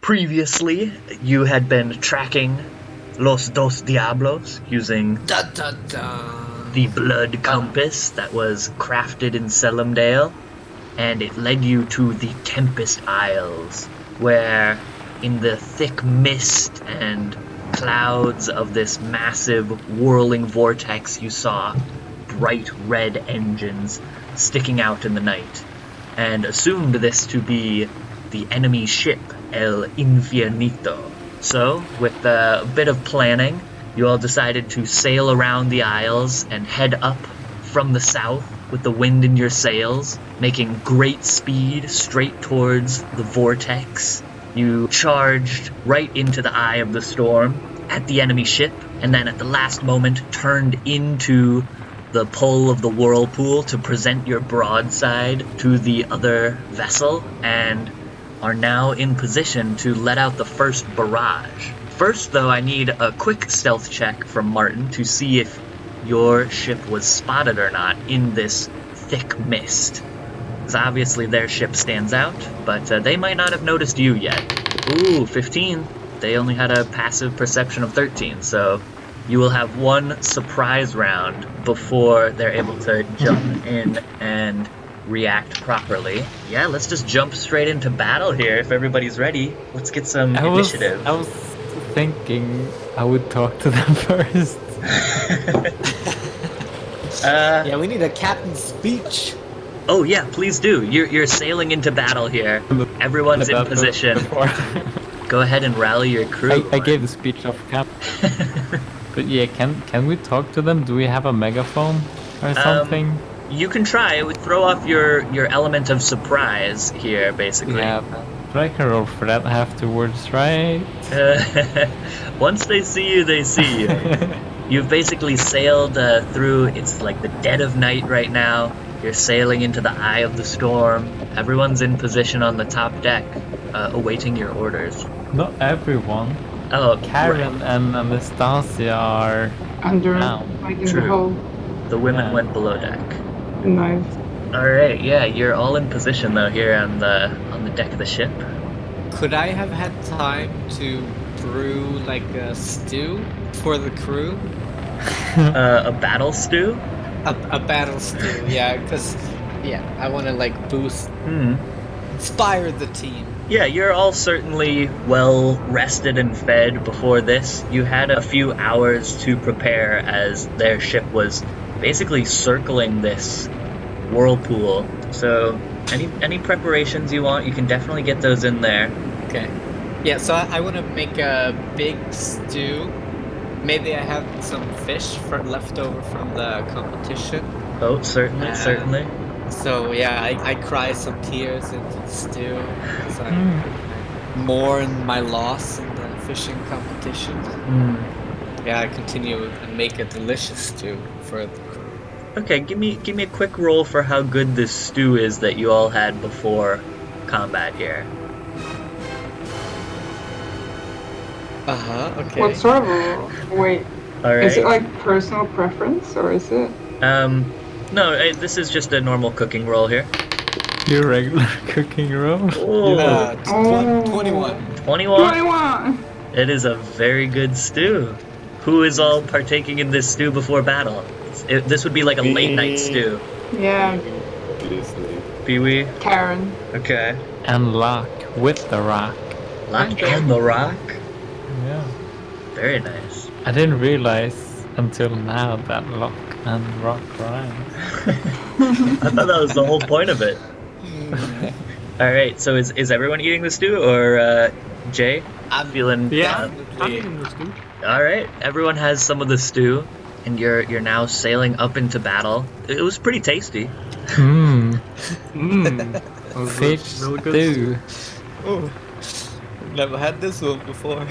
Previously, you had been tracking Los Dos Diablos using the blood compass that was crafted in Selimdale, and it led you to the Tempest Isles, where in the thick mist and clouds of this massive whirling vortex you saw bright red engines sticking out in the night, and assumed this to be the enemy ship El Infiernito. So, with a bit of planning, you all decided to sail around the Isles and head up from the south with the wind in your sails, making great speed straight towards the vortex. You charged right into the eye of the storm at the enemy ship, and then at the last moment turned into the pull of the whirlpool to present your broadside to the other vessel, and are now in position to let out the first barrage. First, though, I need a quick stealth check from Martin to see if your ship was spotted or not in this thick mist. Because obviously their ship stands out, but they might not have noticed you yet. Ooh, 15. They only had a passive perception of 13, so you will have one surprise round before they're able to jump in and react properly. Yeah, let's just jump straight into battle here if everybody's ready. Let's get some initiative. I was thinking I would talk to them first. Yeah, we need a captain's speech. Oh yeah, please do. You're sailing into battle here. Everyone's in position. Go ahead and rally your crew. I gave the speech off cap. But yeah, can we talk to them? Do we have a megaphone or something? You can try. It would throw off your element of surprise here, basically. Yeah, but I can roll for that afterwards, right? Once they see you, they see you. You've basically sailed through, it's like the dead of night right now. You're sailing into the eye of the storm. Everyone's in position on the top deck, awaiting your orders. Not everyone. Oh, Karen and Anastasia are Under, down. like in True. the hole. The women Yeah. went below deck. Nice. Alright, yeah, you're all in position though here on the deck of the ship. Could I have had time to brew like a stew for the crew? A battle stew? A battle stew, yeah, because I want to like boost, Hmm. inspire the team. Yeah, you're all certainly well rested and fed before this. You had a few hours to prepare as their ship was basically circling this whirlpool. So any preparations you want, you can definitely get those in there. Okay. Yeah, so I want to make a big stew. Maybe I have some fish left over from the competition. Oh, certainly, certainly. So yeah, I cry some tears into the stew because I mourn my loss in the fishing competition. Yeah, I continue and make a delicious stew for the crew. Okay, give me a quick roll for how good this stew is that you all had before combat here. Okay. What sort of a wait? All right. Is it like personal preference or is it? No, this is just a normal cooking roll here. Your regular cooking roll? Oh, 21. 21. 21! It is a very good stew. Who is all partaking in this stew before battle? This would be like a late night stew. Yeah, Pee-wee? Karen. Okay. And Lock with the rock. Lock and the rock? Yeah. Very nice. I didn't realize until now that Lock and rock rhymes. I thought that was the whole point of it. Alright, so is everyone eating the stew, or Jay? I'm Feeling... I'm eating the stew. Alright, everyone has some of the stew, and you're now sailing up into battle. It was pretty tasty. Fish really good stew. Oh, never had this one before.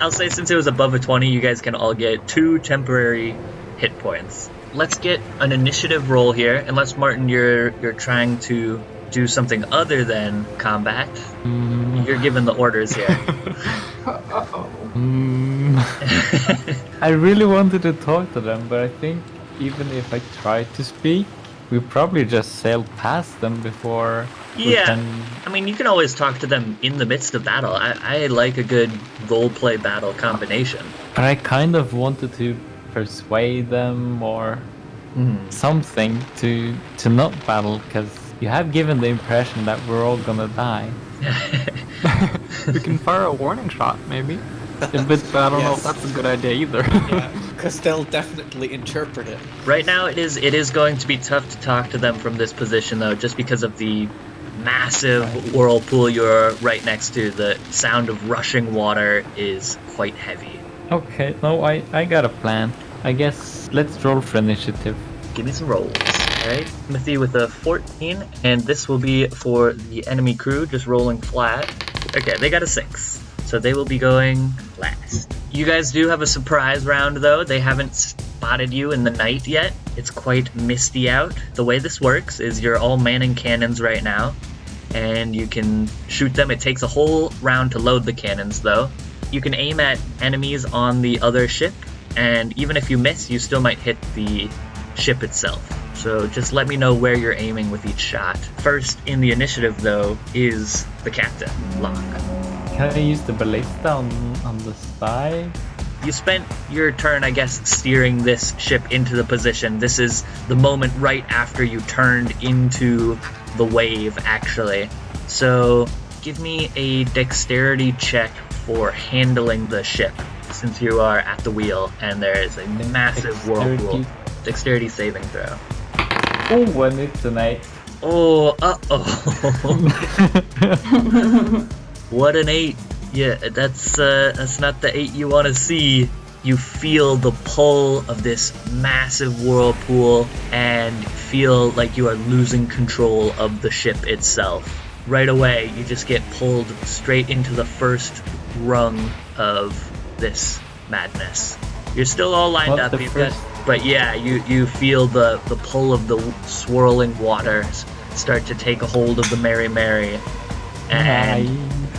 I'll say since it was above a 20, you guys can all get 2 temporary hit points. Let's get an initiative roll here, unless Martin, you're trying to do something other than combat. You're given the orders here. Uh-oh. I really wanted to talk to them, but I think even if I try to speak, we probably just sailed past them before. Yeah, I mean, you can always talk to them in the midst of battle. I like a good roleplay battle combination. But I kind of wanted to persuade them or something to not battle, because you have given the impression that we're all gonna die. We can fire a warning shot, maybe. But I don't know if that's a good idea either. Yeah, because they'll definitely interpret it. Right now, it is going to be tough to talk to them from this position, though, just because of the massive whirlpool you're right next to. The sound of rushing water is quite heavy. Okay, no, I got a plan. I guess let's roll for initiative. Give me some rolls. Alright, Timothy with a 14, and this will be for the enemy crew, just rolling flat. Okay, they got a 6, so they will be going last. You guys do have a surprise round, though. They haven't spotted you in the night yet. It's quite misty out. The way this works is you're all manning cannons right now, and you can shoot them. It takes a whole round to load the cannons, though. You can aim at enemies on the other ship, and even if you miss, you still might hit the ship itself. So just let me know where you're aiming with each shot. First in the initiative, though, is the captain, Locke. Can I use the ballista on the side? You spent your turn, I guess, steering this ship into the position. This is the moment right after you turned into the wave, actually. So give me a dexterity check for handling the ship, since you are at the wheel and there is a massive whirlpool. Dexterity saving throw. Oh, and it's an 8. Oh, What an 8. Yeah, that's not the 8 you want to see. You feel the pull of this massive whirlpool and feel like you are losing control of the ship itself. Right away, you just get pulled straight into the first rung of this madness. You're still all lined up, but yeah, you feel the pull of the swirling waters start to take a hold of the Mary Mary, and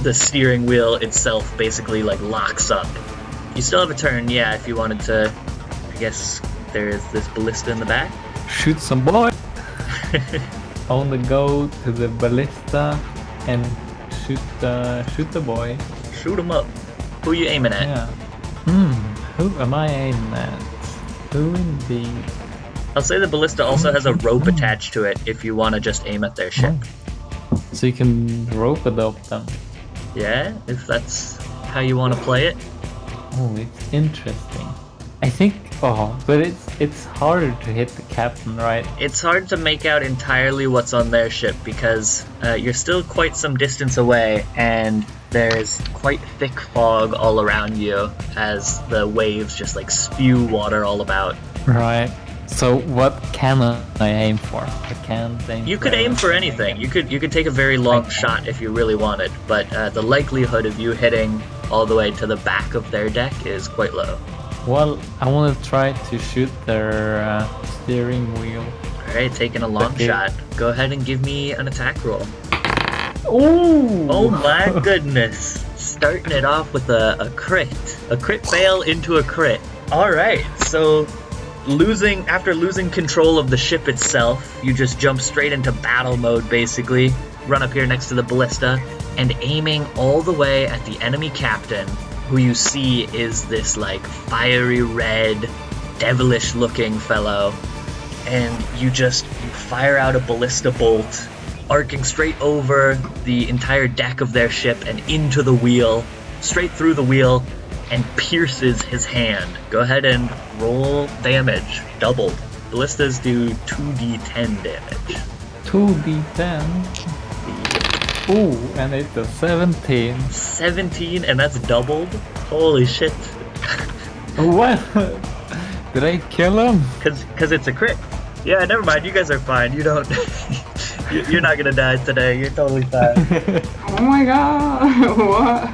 the steering wheel itself basically like locks up. You still have a turn, yeah, if you wanted to. I guess there's this ballista in the back. Shoot some boy. I want to go to the ballista and shoot the boy. Shoot him up. Who you aiming at? Yeah. Who am I aiming at? Who indeed? I'll say the ballista also has a rope attached to it if you want to just aim at their ship. So you can rope-a-dope them. Yeah, if that's how you want to play it. Oh, it's interesting. I think, but it's harder to hit the captain, right? It's hard to make out entirely what's on their ship because you're still quite some distance away and there's quite thick fog all around you as the waves just like spew water all about. Right. So what can I aim for? I can't aim. You could aim for anything. You could take a very long shot if you really wanted, but the likelihood of you hitting all the way to the back of their deck is quite low. Well, I want to try to shoot their steering wheel. Alright, taking a long shot. Go ahead and give me an attack roll. Ooh! Oh my goodness. Starting it off with a crit. A crit fail into a crit. Alright, so after losing control of the ship itself, you just jump straight into battle mode basically. Run up here next to the ballista and aiming all the way at the enemy captain, who you see is this like fiery red, devilish looking fellow, and you fire out a ballista bolt, arcing straight over the entire deck of their ship and into the wheel, straight through the wheel, and pierces his hand. Go ahead and roll damage, doubled. Ballistas do 2d10 damage. 2d10? Ooh, and it's a 17. 17, and that's doubled? Holy shit. What? Did I kill him? Cause it's a crit. Yeah, never mind, you guys are fine. You don't... You're not gonna die today, you're totally fine. Oh my god, what?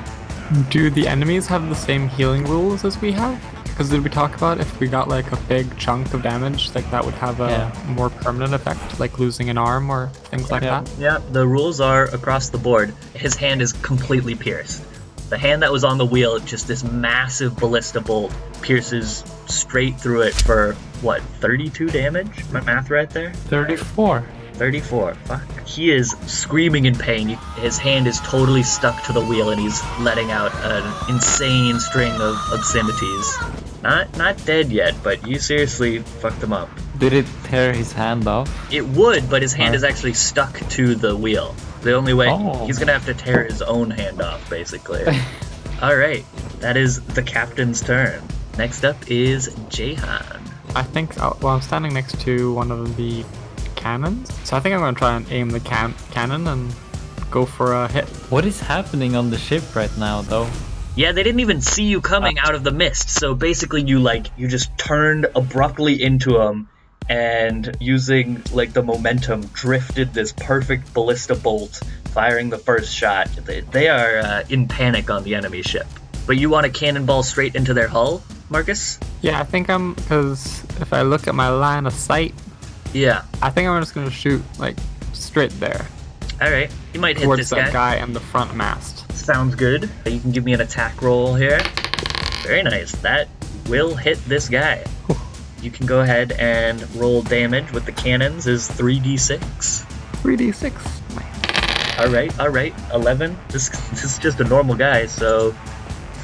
Do the enemies have the same healing rules as we have? Because did we talk about if we got like a big chunk of damage, like that would have a more permanent effect, like losing an arm or things like that? Yeah, the rules are across the board. His hand is completely pierced. The hand that was on the wheel, just this massive ballista bolt pierces straight through it for, what, 32 damage? My math right there? 34. 34. Fuck. He is screaming in pain. His hand is totally stuck to the wheel, and he's letting out an insane string of obscenities. Not dead yet, but you seriously fucked him up. Did it tear his hand off? It would, but his hand is actually stuck to the wheel. The only way he's gonna have to tear his own hand off, basically. Alright, that is the captain's turn. Next up is Jahan. I think, well, I'm standing next to one of the cannons, so I think I'm going to try and aim the cannon and go for a hit. What is happening on the ship right now, though? Yeah, they didn't even see you coming out of the mist, so basically you just turned abruptly into them, and using, like, the momentum, drifted this perfect ballista bolt, firing the first shot. They are in panic on the enemy ship. But you want a cannonball straight into their hull, Markus? Yeah, I think because if I look at my line of sight, yeah, I think I'm just going to shoot, like, straight there. Alright, you might hit towards this that guy in the front mast. Sounds good. You can give me an attack roll here. Very nice. That will hit this guy. You can go ahead and roll damage with the cannons is 3d6. 3d6. Alright. 11. This is just a normal guy, so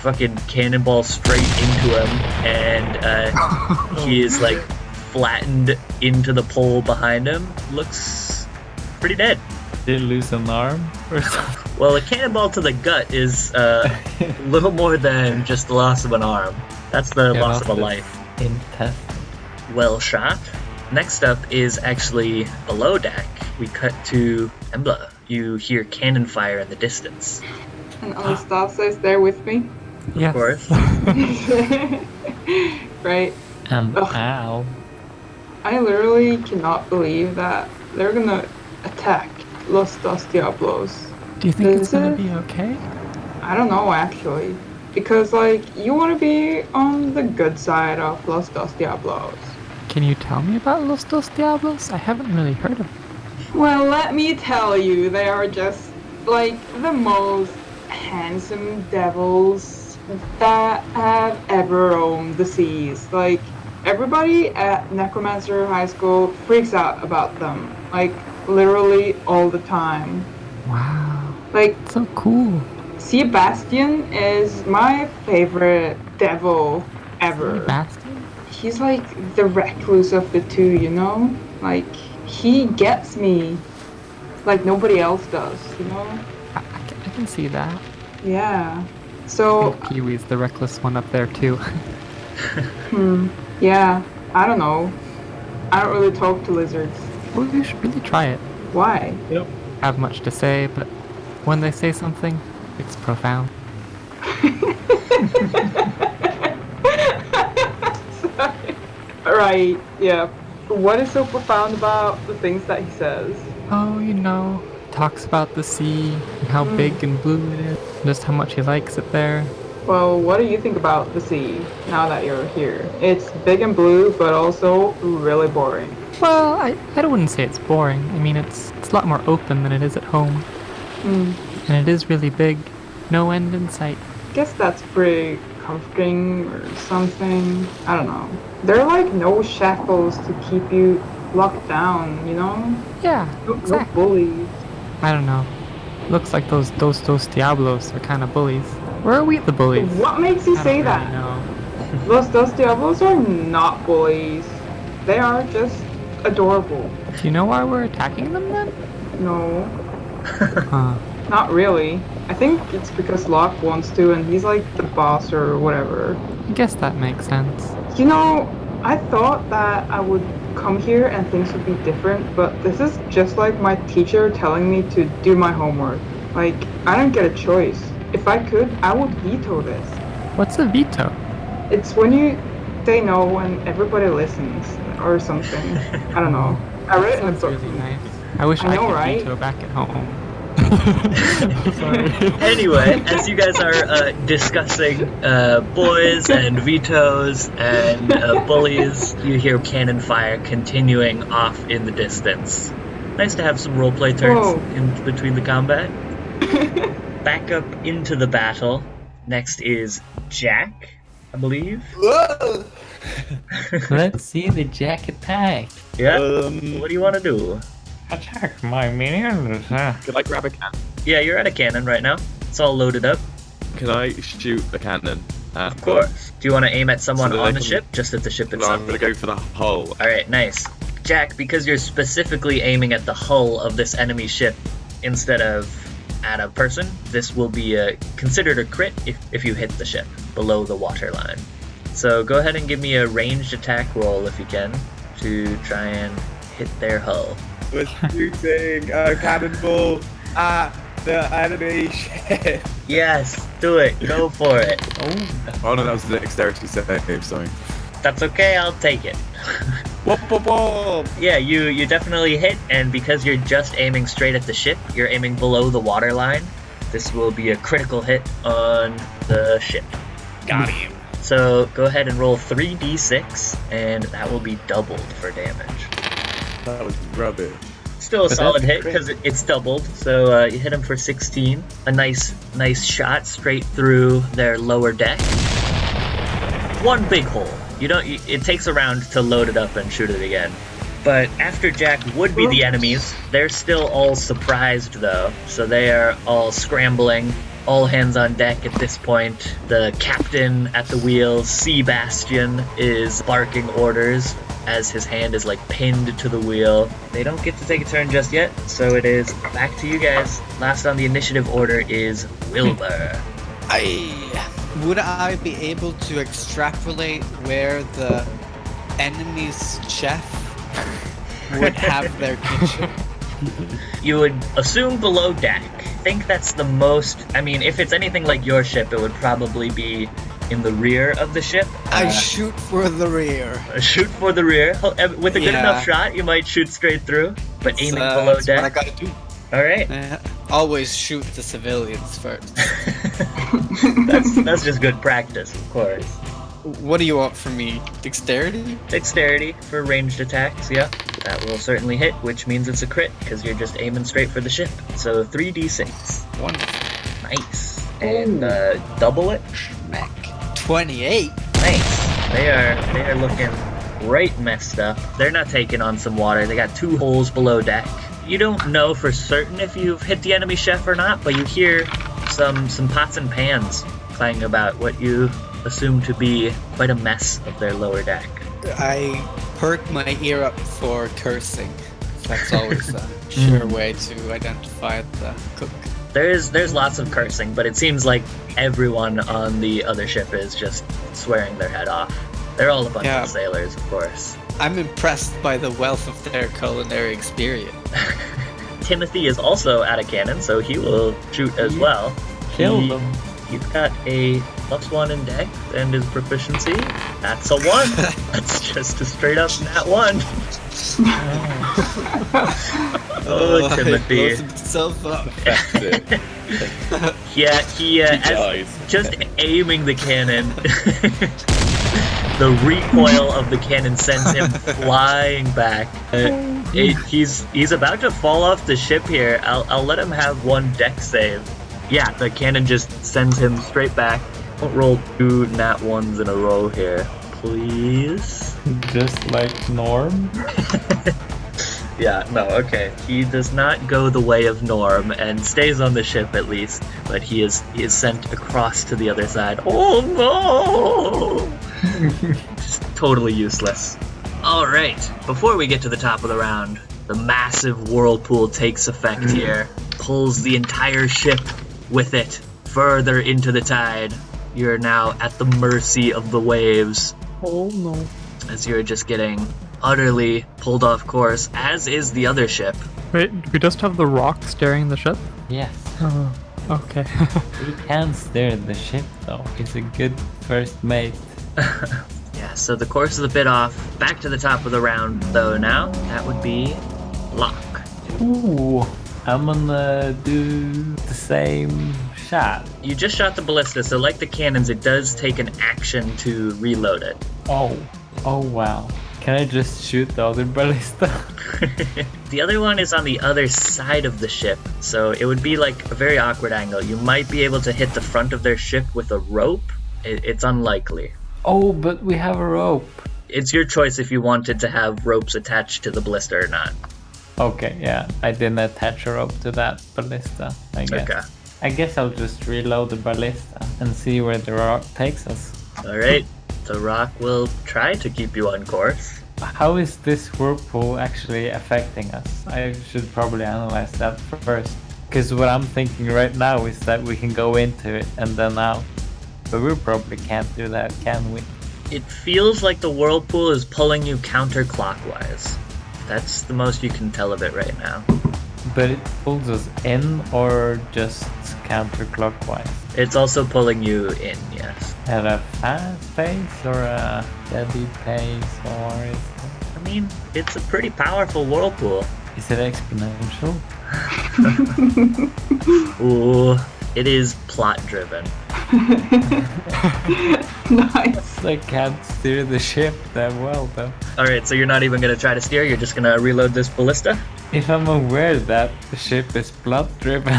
fucking cannonball straight into him, and he is like flattened into the pole behind him. Looks pretty dead. Did he lose an arm or something? Well, a cannonball to the gut is a little more than just the loss of an arm. That's the loss of a life. Intense. Well shot. Next up is actually below deck. We cut to Embla. You hear cannon fire in the distance. And Anastasia is there with me. Yes. Of course. Right. And ow. I literally cannot believe that they're gonna attack Los Dos Diablos. Do you think it's gonna be okay? I don't know, actually. Because, like, you want to be on the good side of Los Dos Diablos. Can you tell me about Los Dos Diablos? I haven't really heard of them. Well, let me tell you, they are just, like, the most handsome devils that have ever roamed the seas. Like, everybody at Necromancer High School freaks out about them. Like, literally all the time. Wow. Like, so cool. Sebastian is my favorite devil ever. Sebastian? He's like the recluse of the two, you know? Like, he gets me like nobody else does, you know? I can see that. Yeah. So... Kiwi's the reckless one up there, too. Yeah. I don't know. I don't really talk to lizards. Well, you should really try it. Why? Yep. Have much to say, but when they say something, it's profound. Right, yeah. What is so profound about the things that he says? Oh, you know, talks about the sea and how big and blue it is, just how much he likes it there. Well, what do you think about the sea now that you're here? It's big and blue, but also really boring. Well, I wouldn't say it's boring. I mean, it's a lot more open than it is at home. And it is really big. No end in sight. I guess that's pretty comforting or something. I don't know. There are like no shackles to keep you locked down, you know? Yeah, No exactly. bullies. I don't know. Looks like those Dos Diablos are kind of bullies. Or are we the bullies? What makes you say that? No. Los Dos Diablos are not bullies. They are just adorable. Do you know why we're attacking them then? No, Huh. not really. I think it's because Locke wants to and he's like the boss or whatever. I guess that makes sense. You know, I thought that I would come here and things would be different, but this is just like my teacher telling me to do my homework. Like, I don't get a choice. If I could, I would veto this. What's a veto? It's when you say no when everybody listens or something. I don't know. I read it in a That's book. really nice. I wish I I know, could right? veto back at home. Anyway, as you guys are discussing boys and vetoes and bullies, you hear cannon fire continuing off in the distance. Nice to have some roleplay turns Whoa. in between the combat. Back up into the battle. Next is Jack. I believe. Let's see the Jack attack. Yeah. What do you want to do? Attack my minions. Can I grab a cannon? Yeah, you're at a cannon right now. It's all loaded up. Can I shoot a cannon? Of course. Do you want to aim at someone on the ship? Just at the ship No, itself? I'm gonna go for the hull. Alright, nice. Jack, because you're specifically aiming at the hull of this enemy ship instead of at a person, this will be considered a crit if you hit the ship below the waterline. So go ahead and give me a ranged attack roll if you can to try and hit their hull. We're shooting a cannonball at the enemy ship. Yes, do it. Go for it. Oh no, that was the dexterity save, sorry. That's okay, I'll take it. Whoop, whoop, whoop. Yeah, you definitely hit, and because you're just aiming straight at the ship, you're aiming below the waterline. This will be a critical hit on the ship. Got him. So go ahead and roll 3d6, and that will be doubled for damage. That was rubbish. Still a But solid that's hit because it's doubled. So you hit him for 16. A nice shot straight through their lower deck. One big hole. It takes a round to load it up and shoot it again. But after Jack would be the enemies, they're still all surprised though. So they are all scrambling. All hands on deck at this point. The captain at the wheel, Sebastian, is barking orders as his hand is like pinned to the wheel. They don't get to take a turn just yet, so it is back to you guys. Last on the initiative order is Wilbur. Would I be able to extrapolate where the enemy's chef would have their kitchen? You would assume below deck. I think that's the most... I mean, if it's anything like your ship, it would probably be in the rear of the ship. I shoot for the rear. Shoot for the rear. With a good Yeah. enough shot, you might shoot straight through, but aiming below That's what I deck. gotta do. Alright. Always shoot the civilians first. That's just good practice, of course. What do you want from me? Dexterity? Dexterity for ranged attacks, yeah. That will certainly hit, which means it's a crit, because you're just aiming straight for the ship. So 3d6. Wonderful. Nice. And double it. Schmack. 28. Nice. They are looking right messed up. They're not taking on some water. They got 2 holes below deck. You don't know for certain if you've hit the enemy chef or not, but you hear some pots and pans clang about what you assume to be quite a mess of their lower deck. I perk my ear up for cursing. That's always a sure way to identify the cook. There's lots of cursing, but it seems like everyone on the other ship is just swearing their head off. They're all a bunch of sailors, of course. I'm impressed by the wealth of their culinary experience. Timothy is also at a cannon, so he will shoot as well. Kill them. He's got a +1 in dex and his proficiency. That's a 1. That's just a straight up nat 1. Oh, Timothy. He blows himself up. Yeah, he as just aiming the cannon. The recoil of the cannon sends him flying back. He's about to fall off the ship here. I'll let him have 1 dex save. Yeah, the cannon just sends him straight back. Don't roll 2 nat 1s in a row here, please. Just like Norm. Yeah, no, okay. He does not go the way of Norm and stays on the ship at least, but he is sent across to the other side. Oh no! Just totally useless. Alright, before we get to the top of the round, the massive whirlpool takes effect here, pulls the entire ship with it further into the tide. You're now at the mercy of the waves. Oh no. As you're just getting utterly pulled off course, as is the other ship. Wait, we just have the rock steering the ship? Yes. Oh, okay. He can steer the ship though. He's a good first mate. Yeah, so the course is a bit off. Back to the top of the round though now. That would be Locke. Ooh. I'm gonna do the same shot. You just shot the ballista, so like the cannons, it does take an action to reload it. Oh wow. Can I just shoot the other ballista? The other one is on the other side of the ship, so it would be like a very awkward angle. You might be able to hit the front of their ship with a rope. It's unlikely. Oh, but we have a rope. It's your choice if you wanted to have ropes attached to the ballista or not. Okay, yeah. I didn't attach a rope to that ballista, I guess. Okay. I guess I'll just reload the ballista and see where the rock takes us. Alright, the rock will try to keep you on course. How is this whirlpool actually affecting us? I should probably analyze that first. Because what I'm thinking right now is that we can go into it and then out. But we probably can't do that, can we? It feels like the whirlpool is pulling you counterclockwise. That's the most you can tell of it right now. But it pulls us in or just counterclockwise? It's also pulling you in, yes. At a fast pace or a steady pace, or is I mean, it's a pretty powerful whirlpool. it exponential? Ooh, it is plot driven. Nice. I can't steer the ship that well though. Alright, so you're not even gonna try to steer, you're just gonna reload this ballista? If I'm aware that the ship is plot driven.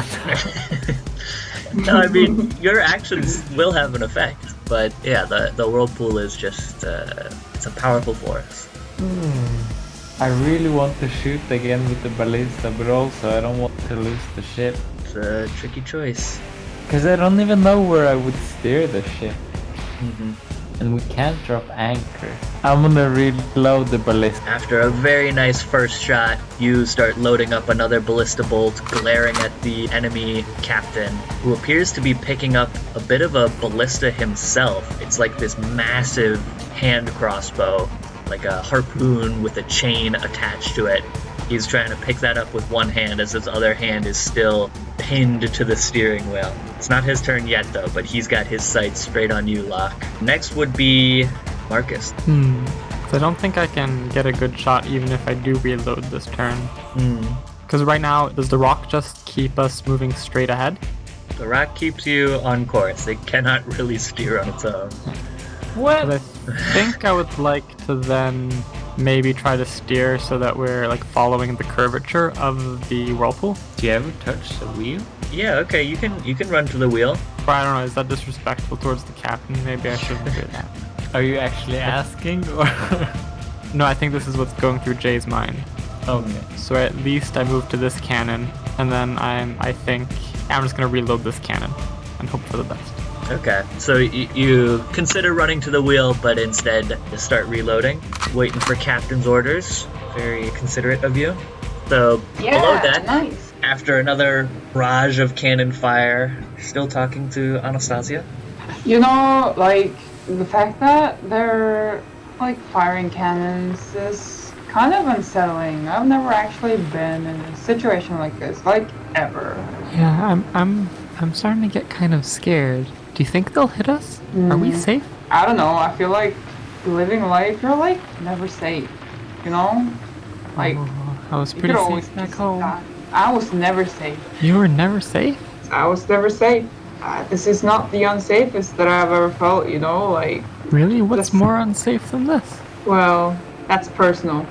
No, I mean, your actions will have an effect, but yeah, the whirlpool is just, it's a powerful force. I really want to shoot again with the ballista, but also I don't want to lose the ship. It's a tricky choice. Because I don't even know where I would steer the ship. Mm-hmm. And we can't drop anchor. I'm gonna reload the ballista. After a very nice first shot, you start loading up another ballista bolt, glaring at the enemy captain, who appears to be picking up a bit of a ballista himself. It's like this massive hand crossbow, like a harpoon with a chain attached to it. He's trying to pick that up with one hand as his other hand is still pinned to the steering wheel. It's not his turn yet though, but he's got his sights straight on you, Locke. Next would be Markus. So I don't think I can get a good shot even if I do reload this turn. Because right now, does the rock just keep us moving straight ahead? The rock keeps you on course. It cannot really steer on its own. What? I think I would like to then maybe try to steer so that we're like following the curvature of the whirlpool. Do you ever touch the wheel? Yeah, okay, you can run to the wheel. But I don't know, is that disrespectful towards the captain? Maybe I shouldn't do that. Are you actually asking or? No, I think this is what's going through Jay's mind. Okay. So at least I move to this cannon, and then I think I'm just gonna reload this cannon and hope for the best. Okay, so you consider running to the wheel, but instead start reloading, waiting for captain's orders. Very considerate of you. So below that, nice. after another barrage of cannon fire, still talking to Anastasia. You know, like, the fact that they're, like, firing cannons is kind of unsettling. I've never actually been in a situation like this, like, ever. Yeah, I'm starting to get kind of scared. Do you think they'll hit us? Are we safe? I don't know, I feel like living life, you're, like, never safe, you know? Like, I was you pretty could always safe back just home. die. I was never safe. You were never safe? I was never safe. This is not the unsafest that I've ever felt, you know, like... Really? What's Just- more unsafe than this? Well, that's personal.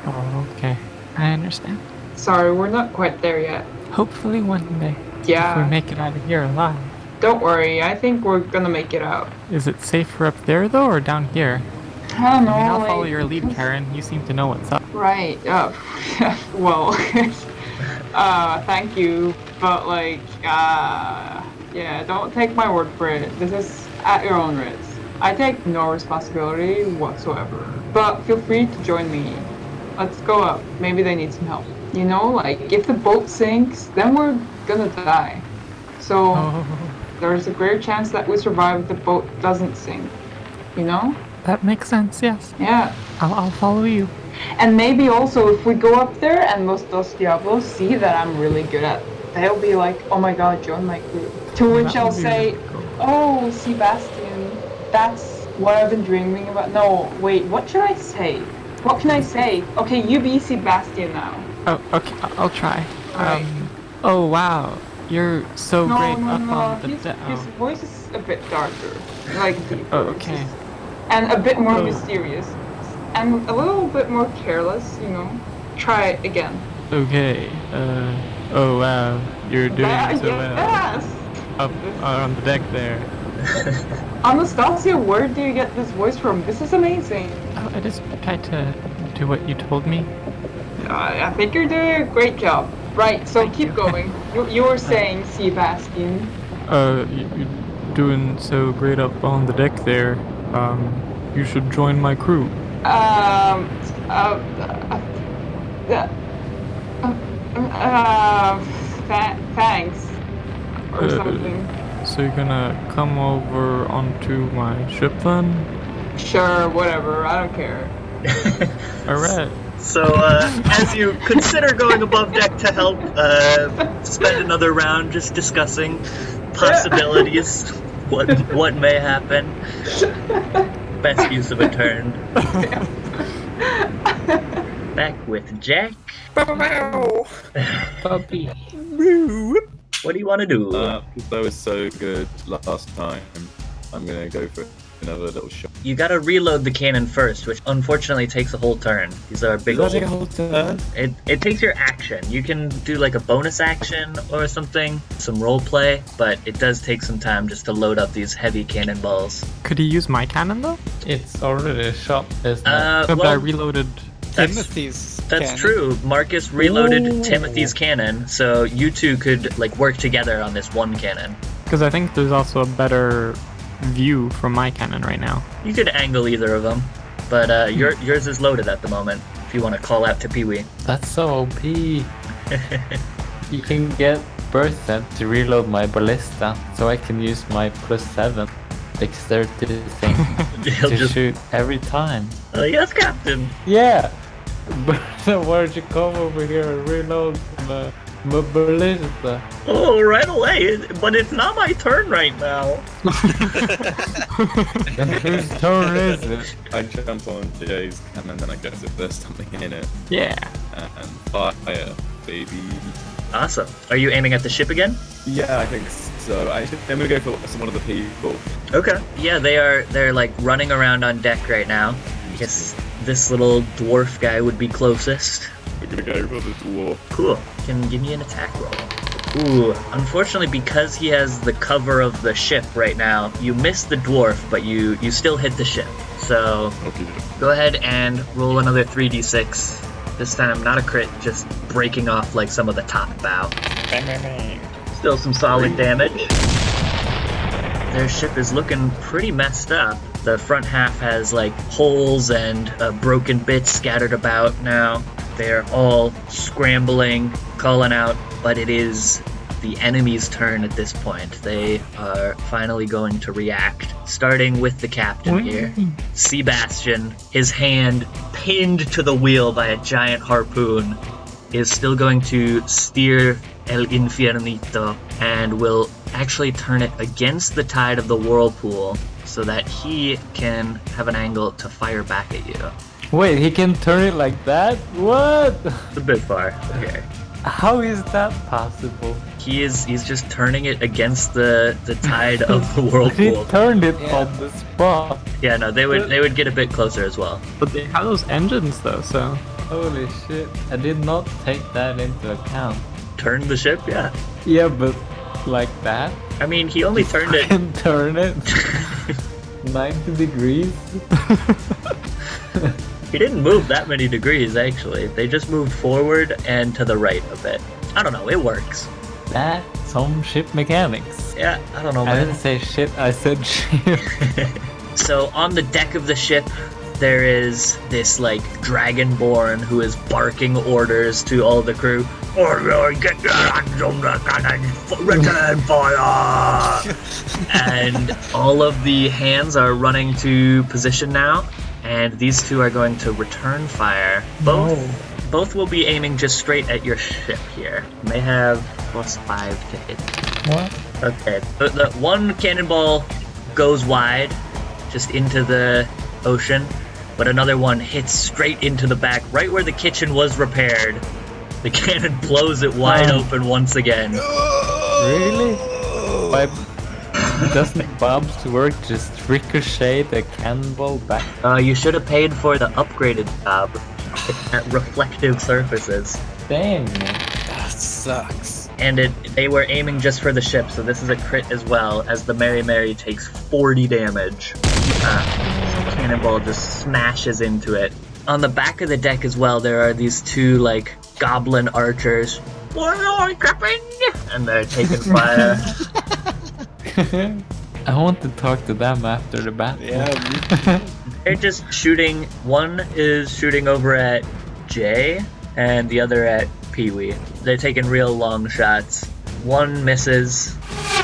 Oh, okay. I understand. Sorry, we're not quite there yet. Hopefully one day, if we Yeah, make it out of here alive. don't worry, I think we're gonna make it out. Is it safer up there, though, or down here? I don't know, I mean, I'll like, follow your lead, Karen. You seem to know what's up. Right, well, thank you, but like, yeah, don't take my word for it. This is at your own risk. I take no responsibility whatsoever, but feel free to join me. Let's go up, maybe they need some help. You know, like, if the boat sinks, then we're gonna die. So, there's a greater chance that we survive if the boat doesn't sink, you know? That makes sense, yes. Yeah. I'll follow you. And maybe also if we go up there and Los Dos Diablos see that I'm really good at, they'll be like, oh my god, join my crew. To which That I'll would be say, really cool. oh, Sebastian, that's what I've been dreaming about. No, wait, what should I say? What can I say? Okay, you be Sebastian now. Oh, okay, I'll try. Alright. Oh wow, you're so No, great no, up no, on the his voice is a bit darker, like deeper. Oh, okay. And a bit more Oh. mysterious. And a little bit more careless, you know. Try it again. Okay. Oh wow, you're doing so well. Yes! Up on the deck there. Anastasia, where do you get this voice from? This is amazing. I just tried to do what you told me. I think you're doing a great job. Right, so keep going. You were saying, Sebastian. You're doing so great up on the deck there. You should join my crew. Thanks. Or something. So you're gonna come over onto my ship then? Sure, whatever. I don't care. Alright. So, as you consider going above deck to help, spend another round just discussing possibilities, what may happen. Best use of a turn. Back with Jack. Puppy. What do you want to do? That was so good last time. I'm gonna go for another little shot. You gotta reload the cannon first, which unfortunately takes a whole turn. These are big old... Does that take a whole turn? It takes your action. You can do like a bonus action or something, some role play, but it does take some time just to load up these heavy cannonballs. Could he use my cannon though? It's already a shot, isn't it? No, but I reloaded. Timothy's That's cannon. true. Marcus reloaded Ooh. Timothy's cannon, so you two could like work together on this one cannon. Because I think there's also a better view from my cannon right now. You could angle either of them, but yours is loaded at the moment. If you want to call out to Pee-wee. That's so OP. You can get Bertha to reload my ballista, so I can use my +7 dexterity thing He'll to just... shoot every time. Yes, Captain. Yeah! Bertha, why don't you come over here and reload my ballista? Oh, right away. But it's not my turn right now. And whose turn is it? I jump on Jay's cannon and I guess if there's something in it. Yeah. And fire, baby. Awesome. Are you aiming at the ship again? Yeah, I think so. I'm gonna go for one of the people. Okay. Yeah, they're like running around on deck right now. I guess this little dwarf guy would be closest. I'm gonna go for the dwarf. Cool. Can give me an attack roll. Ooh, unfortunately because he has the cover of the ship right now, you miss the dwarf, but you still hit the ship. So Okay. go ahead and roll another 3d6. This time not a crit, just breaking off like some of the top bow. Bang, bang, bang. Still some solid damage. Their ship is looking pretty messed up. The front half has like holes and broken bits scattered about now. They're all scrambling, calling out, but it is the enemy's turn at this point. They are finally going to react, starting with the captain here. Sebastian, his hand pinned to the wheel by a giant harpoon, is still going to steer El Infiernito and will actually turn it against the tide of the whirlpool so that he can have an angle to fire back at you. Wait, he can turn it like that? What? It's a bit far. Okay. How is that possible? He's just turning it against the tide of the He whirlpool. turned it Yeah. on the spot. Yeah, no, they would get a bit closer as well. But they have those engines though, so. Holy shit. I did not take that into account. Turn the ship, yeah. Yeah, but like that? I mean, he only turned it. Can turn it 90 degrees? He didn't move that many degrees actually. They just moved forward and to the right a bit. I don't know, it works. That's some ship mechanics. Yeah, I don't know, I man. didn't say shit, I said ship. So on the deck of the ship, there is this like dragonborn who is barking orders to all the crew. Get your hands on the cannon, return fire! And all of the hands are running to position now, and these two are going to return fire. Both will be aiming just straight at your ship here. You may have +5 to hit. What? Okay, the one cannonball goes wide, just into the ocean, but another one hits straight into the back, right where the kitchen was repaired. The cannon blows it wide open once again. Really? Why doesn't Bob's work just ricochet the cannonball back? You should have paid for the upgraded job at reflective surfaces. Damn. That sucks. And They were aiming just for the ship, so this is a crit as well, as the Mary Mary takes 40 damage. Cannonball just smashes into it. On the back of the deck as well, there are these two, like, goblin archers. And they're taking fire. I want to talk to them after the battle. Yeah. They're just shooting. One is shooting over at Jay, and the other at Pee-wee. They're taking real long shots. One misses,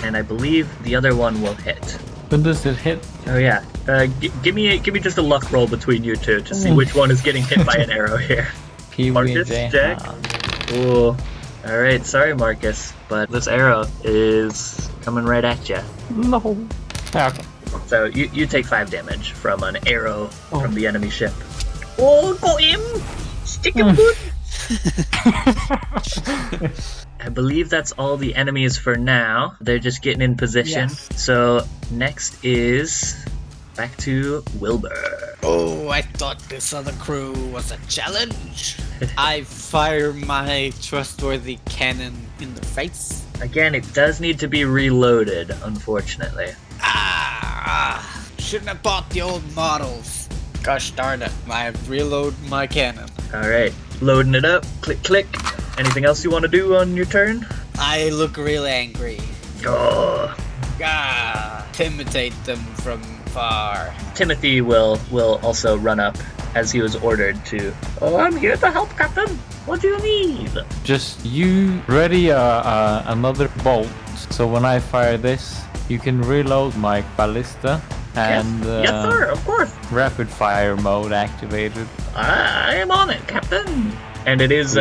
and I believe the other one will hit. When does it hit? Oh yeah. Give me just a luck roll between you two to see which one is getting hit by an arrow here. Pee-wee Markus, and Jack. Ooh. All right. Sorry, Markus, but this arrow is coming right at you. No. Yeah, okay. So you take 5 damage from an arrow from the enemy ship. Oh, got him! Stick him good! I believe that's all the enemies for now. They're just getting in position. Yes. So next is back to Wilbur. Oh, I thought this other crew was a challenge. I fire my trustworthy cannon in the face. Again, it does need to be reloaded, unfortunately. Shouldn't have bought the old models. Gosh darn it, I reload my cannon. Alright, loading it up. Click, click. Anything else you want to do on your turn? I look real angry. Oh. Intimidate them from far. Timothy will also run up as he was ordered to. Oh, I'm here to help, Captain. What do you need? Just you ready another bolt. So when I fire this, you can reload my ballista. And yes, sir, of course. Rapid fire mode activated. I am on it, Captain. And it is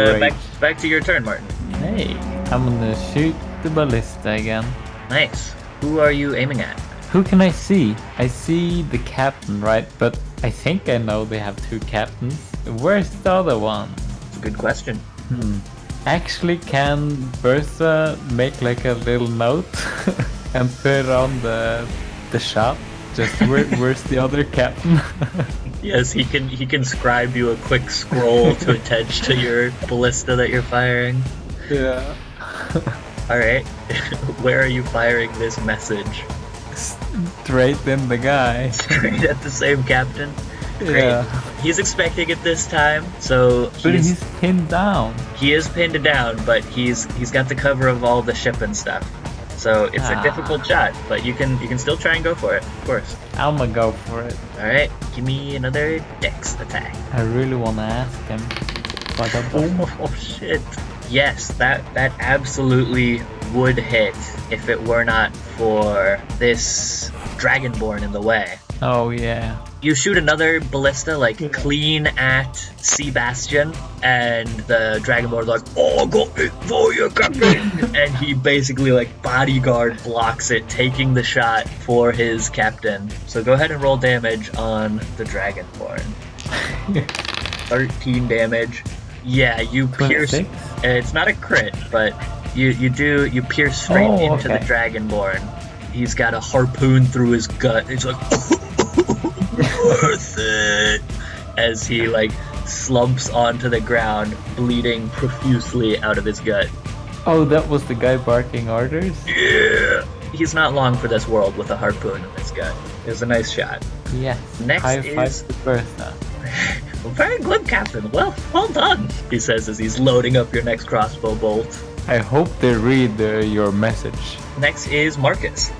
back to your turn, Martin. Hey, I'm gonna shoot the ballista again. Nice. Who are you aiming at? Who can I see? I see the captain, right? But I think I know they have 2 captains. Where's the other one? It's a good question. Actually, can Bertha make like a little note and put it on the shop? Just where's the other captain? Yes, he can scribe you a quick scroll to attach to your ballista that you're firing. Yeah. Alright. Where are you firing this message? Straight in the guy. Straight at the same captain? Great. Yeah. He's expecting it this time, so But he's pinned down. He is pinned down, but he's got the cover of all the ship and stuff. So it's a difficult shot, but you can still try and go for it, of course. I'ma go for it. Alright, give me another dex attack. I really wanna ask him. Oh shit. Yes, that absolutely would hit if it were not for this Dragonborn in the way. Oh yeah. You shoot another ballista, like, clean at Sebastian, and the Dragonborn's like, oh, go it for you, Captain! And he basically, like, bodyguard blocks it, taking the shot for his captain. So go ahead and roll damage on the Dragonborn. 13 damage. Yeah, you pierce... 26? It's not a crit, but you pierce straight into the Dragonborn. He's got a harpoon through his gut. He's like... worth it, as he like slumps onto the ground, bleeding profusely out of his gut. Oh, that was the guy barking orders? Yeah! He's not long for this world with a harpoon in his gut. It was a nice shot. Yes. Next High five is... to Bertha. Very good, Captain. Well done, he says as he's loading up your next crossbow bolt. I hope they read your message. Next is Markus.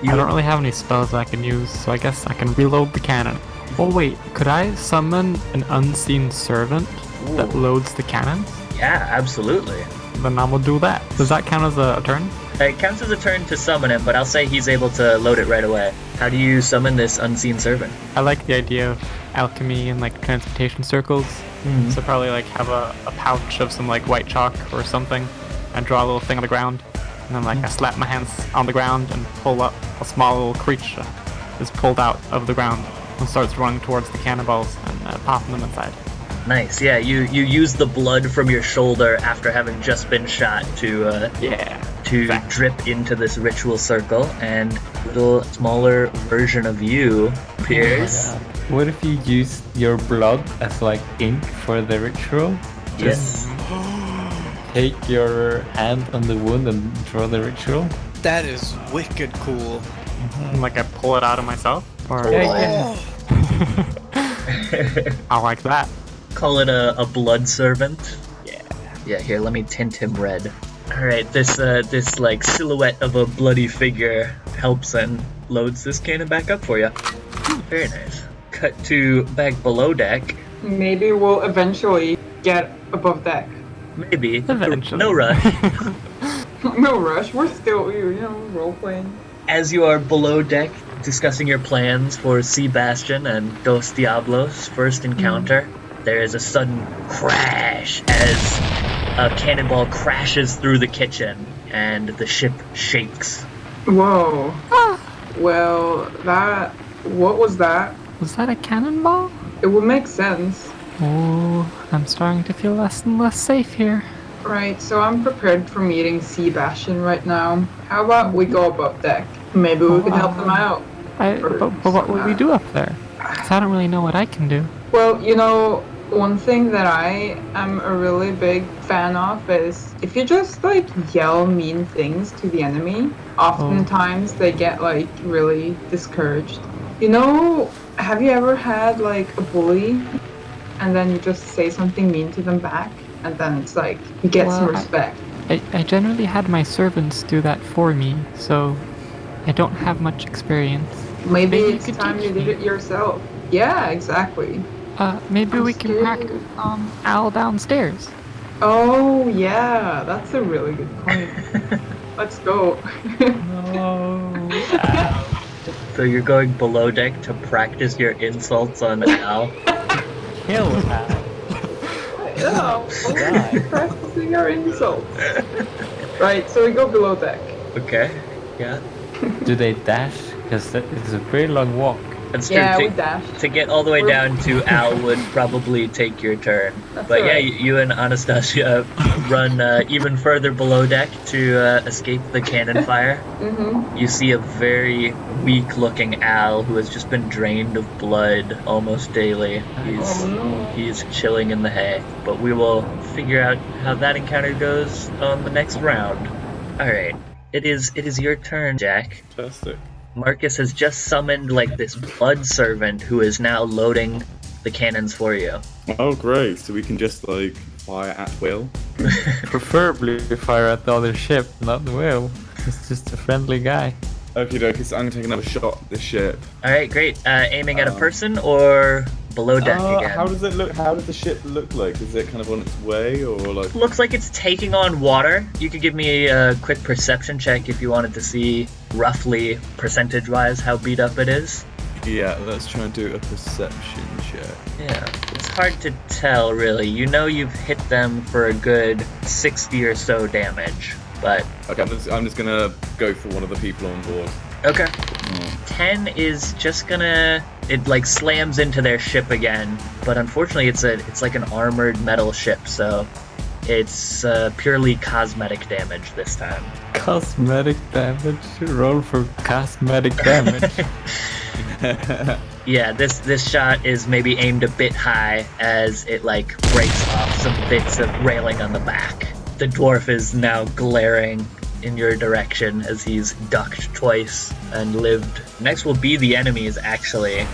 I don't really have any spells I can use, so I guess I can reload the cannon. Oh wait, could I summon an unseen servant that loads the cannons? Yeah, absolutely. Then I'm gonna do that. Does that count as a turn? It counts as a turn to summon him, but I'll say he's able to load it right away. How do you summon this unseen servant? I like the idea of alchemy and like transportation circles. So probably like have a pouch of some like white chalk or something and draw a little thing on the ground. And then like I slap my hands on the ground and pull up a small little creature is pulled out of the ground and starts running towards the cannonballs and popping them inside. Nice, yeah, you use the blood from your shoulder after having just been shot to drip into this ritual circle, and a little smaller version of you appears. Oh, what if you used your blood as like ink for the ritual? Yes. take your hand on the wound and draw the ritual? That is wicked cool. Like I pull it out of myself? Or... Yeah. I like that. Call it a blood servant. Yeah, here, let me tint him red. Alright, this like silhouette of a bloody figure helps and loads this cannon back up for you. Very nice. Cut to back below deck. Maybe we'll eventually get above deck. Maybe. Eventually. No rush. No rush, we're still, role playing. As you are below deck discussing your plans for Sebastian and Dos Diablos' first encounter, there is a sudden crash as a cannonball crashes through the kitchen and the ship shakes. Whoa. Well, what was that? Was that a cannonball? It would make sense. Oh, I'm starting to feel less and less safe here. Right, so I'm prepared for meeting Sebastian right now. How about we go above deck? Maybe we can help them out. But what will we do up there? Because I don't really know what I can do. Well, one thing that I am a really big fan of is if you just yell mean things to the enemy, oftentimes they get really discouraged. Have you ever had a bully and then you just say something mean to them back and then it's you get some respect? I generally had my servants do that for me, so I don't have much experience. Maybe you it's could time teach you did me. it yourself. Yeah, exactly. Maybe I'm we can scared. practice Al downstairs. Oh, yeah, that's a really good point. Let's go. So you're going below deck to practice your insults on Al? Kill Al. Yeah, practicing our insults. Right, so we go below deck. Okay, yeah. Do they dash? Because it's a pretty long walk. That's true. Yeah, to, we dashed. to get all the way down to Al would probably take your turn. That's But yeah, alright. you and Anastasia run even further below deck to escape the cannon fire. Mm-hmm. You see a very weak-looking Al who has just been drained of blood almost daily. He's chilling in the hay. But we will figure out how that encounter goes on the next round. Alright, it is your turn, Jack. Fantastic. Markus has just summoned this blood servant who is now loading the cannons for you. Oh, great. So we can just fire at will. Preferably fire at the other ship, not the whale. He's just a friendly guy. Okie dokie, so I'm gonna take another shot at this ship. Alright, great. Aiming at a person or below deck again? How does it look? How does the ship look like? Is it kind of on its way or Looks like it's taking on water. You could give me a quick perception check if you wanted to see roughly percentage-wise how beat up it is. Yeah, let's try and do a perception check. Yeah, it's hard to tell really. You've hit them for a good 60 or so damage, but... Okay, I'm just gonna go for one of the people on board. Okay. 10 is just gonna... It slams into their ship again, but unfortunately it's like an armored metal ship, so it's purely cosmetic damage this time. Cosmetic damage? Roll for cosmetic damage. Yeah, this shot is maybe aimed a bit high as it breaks off some bits of railing on the back. The dwarf is now glaring in your direction as he's ducked twice and lived. Next will be the enemies, actually,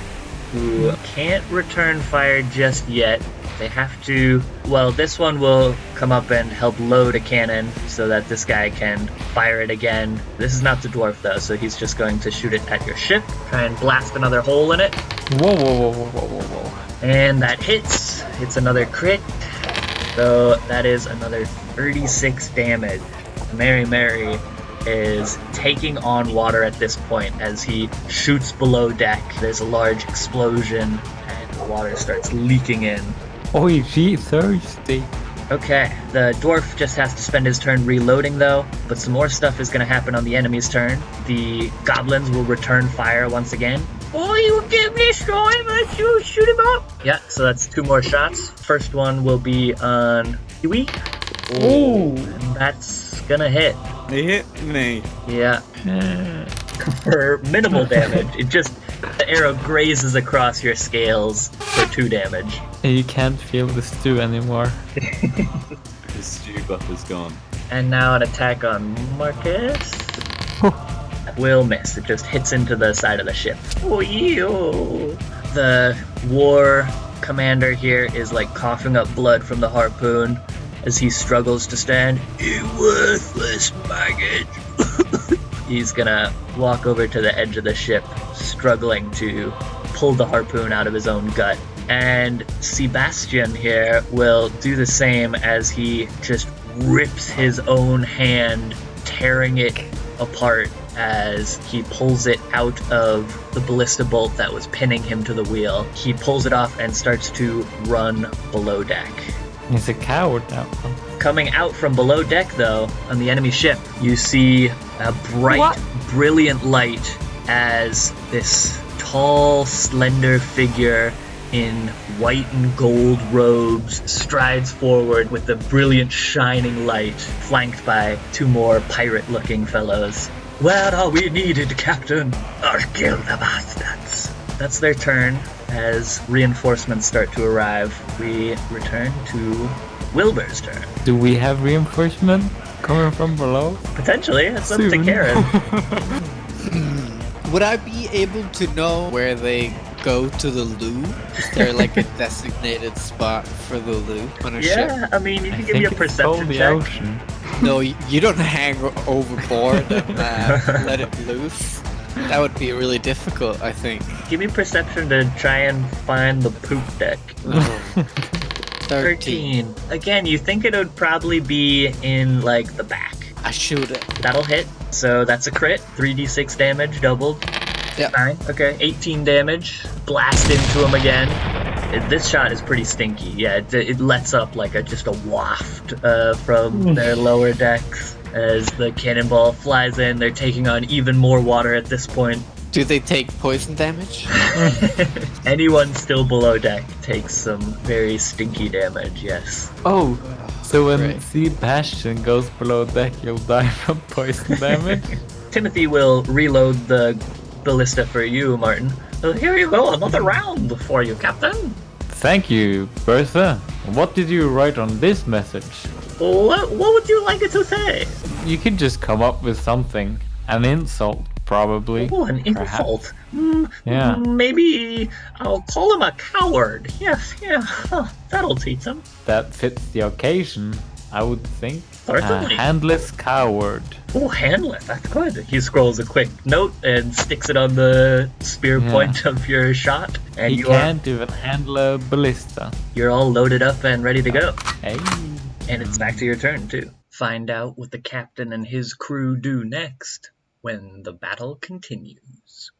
who can't return fire just yet. They have to... Well, this one will come up and help load a cannon so that this guy can fire it again. This is not the dwarf, though, so he's just going to shoot it at your ship. Try and blast another hole in it. Whoa, whoa, whoa, whoa, whoa, whoa, whoa. And that hits. It's another crit. So that is another 36 damage. Mary is taking on water at this point as he shoots below deck. There's a large explosion and the water starts leaking in. Oh, she thirsty. Okay, the dwarf just has to spend his turn reloading though, but some more stuff is going to happen on the enemy's turn. The goblins will return fire once again. Oh, you give me time, let's you shoot him up! Yeah, so that's 2 more shots. First one will be on Kiwi. Oh, And that's gonna hit. He hit me. Yeah. For minimal damage. The arrow grazes across your scales for 2 damage. you can't feel the stew anymore. The stew buff is gone. And now an attack on Markus. Will miss. It just hits into the side of the ship. Oh, ew. The war commander here is like coughing up blood from the harpoon as he struggles to stand. You worthless maggot. He's gonna walk over to the edge of the ship, struggling to pull the harpoon out of his own gut. And Sebastian here will do the same as he just rips his own hand, tearing it apart as he pulls it out of the ballista bolt that was pinning him to the wheel. He pulls it off and starts to run below deck. He's a coward now. Coming out from below deck, though, on the enemy ship, you see a bright, brilliant light as this tall, slender figure in white and gold robes strides forward with the brilliant, shining light, flanked by two more pirate-looking fellows. Where are we needed, Captain? Or kill the bastards. That's their turn. As reinforcements start to arrive, we return to Wilbur's turn. Do we have reinforcement coming from below? Potentially, it's up to Soon. Karen. Would I be able to know where they go to the loo? Is there like a designated spot for the loo on a ship? Yeah, I mean, you can I give me a think it's called perception the check. ocean. No, you don't hang overboard and let it loose. That would be really difficult, I think. Give me perception to try and find the poop deck. 13. Again, you think it would probably be in, like, the back. I shoot it. That'll hit. So that's a crit. 3d6 damage, doubled. Yep. Fine. Okay, 18 damage. Blast into him again. This shot is pretty stinky. Yeah, it lets up like just a waft from their lower decks as the cannonball flies in. They're taking on even more water at this point. Do they take poison damage? Anyone still below deck takes some very stinky damage, yes. Oh, so when Right. Sebastian goes below deck, you'll die from poison damage? Timothy will reload the ballista for you, Martin. So here you go, another round for you, Captain. Thank you, Bertha. What did you write on this message? What would you like it to say? You could just come up with something. An insult, probably. Oh, an perhaps. insult. Yeah. Maybe I'll call him a coward. Yes, yeah, that'll teach him. That fits the occasion, I would think. Certainly. Handless coward. Oh, handle it. That's good. He scrolls a quick note and sticks it on the spear point of your shot. And He can't even handle a ballista. you're all loaded up and ready to go. Hey. And it's back to your turn, too. Find out what the captain and his crew do next when the battle continues.